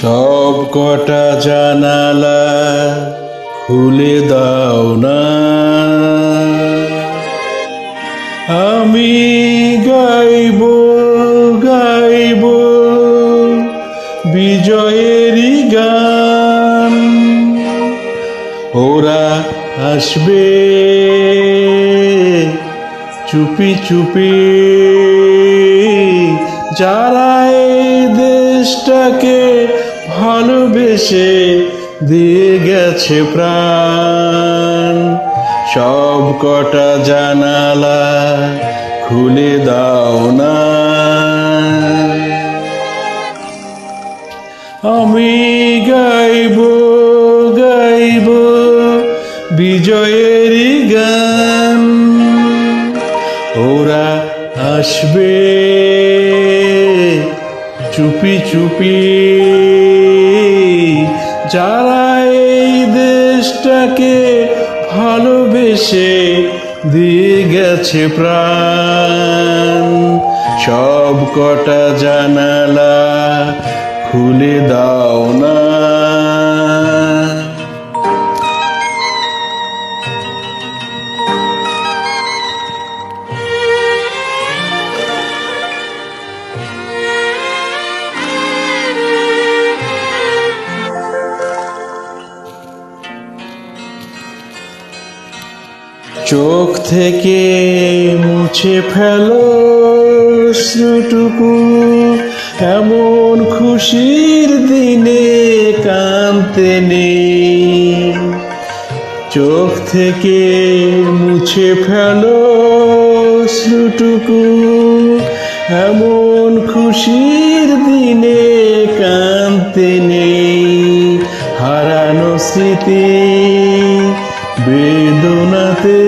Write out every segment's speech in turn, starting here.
সব কটা জানালা খুলে দাও না, আমি গাইব গাইব বিজয়েরই গান। ওরা আসবে চুপি চুপি, যারা এই দেশটাকে ভালোবেসে দিয়ে গেছে প্রাণ। সব কটা জানালা খুলে দাও না, আমি গাইব গাইব বিজয়েরই গান। ওরা আসবে চুপি চুপি, যারা এই দেশটাকে ভালোবেসে দিয়ে গেছে প্রাণ। সব কটা জানালা খুলে দাও না, চোখ থেকে মুছে ফেলো অশ্রুটুকু, এমন খুশির দিনে কাঁদতে নেই। চোখ থেকে মুছে ফেলো অশ্রুটুকু, এমন খুশির দিনে কাঁদতে নেই। হারানো স্মৃতি বেদনাতে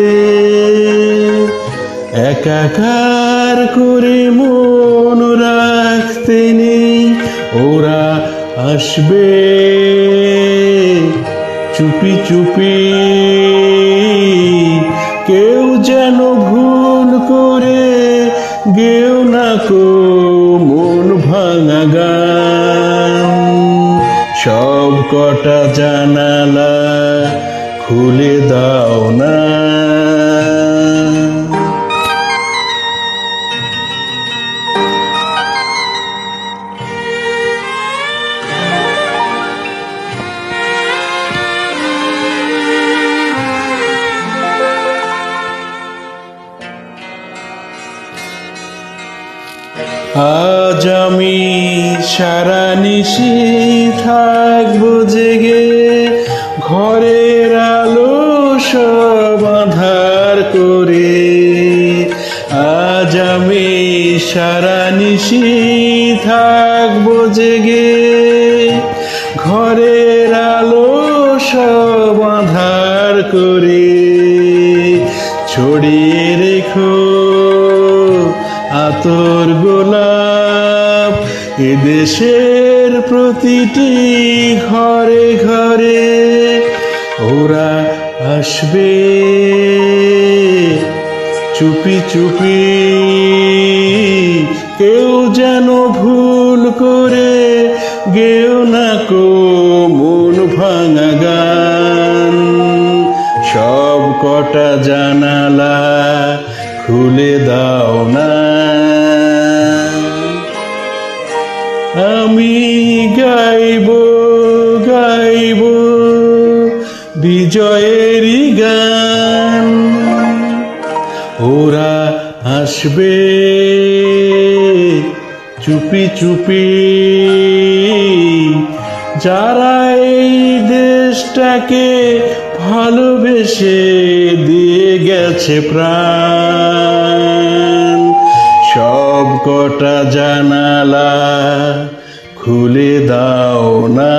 একাকার করে মন রাখতে নেই। ওরা আসবে চুপি চুপি, কেউ যেন ভুল করে গেও না কো মন ভাঙা গান। সব কটা জানালা খুলে দাও না, আজ আমি সারা নিশি থাকবো জেগে, ঘরের আলো সব আঁধার করে। আজ আমি সারা নিশি থাকবো জেগে, ঘরের আলো সব আঁধার করে। ছড়িয়ে রেখো আতর গোলাপ এদেশের প্রতিটি ঘরে ঘরে। ওরা আসবে চুপি চুপি, কেউ যেন ভুল করে গেও না কো মন ভাঙা গান। সব কটা জানালা খুলে দাও না, আমি গাইব গাইব বিজয়েরই গান। ওরা আসবে চুপি চুপি, যারা এই দেশটাকে ভালোবেসে দিয়ে গেছে প্রাণ। সব কটা জানালা খুলে দাও না।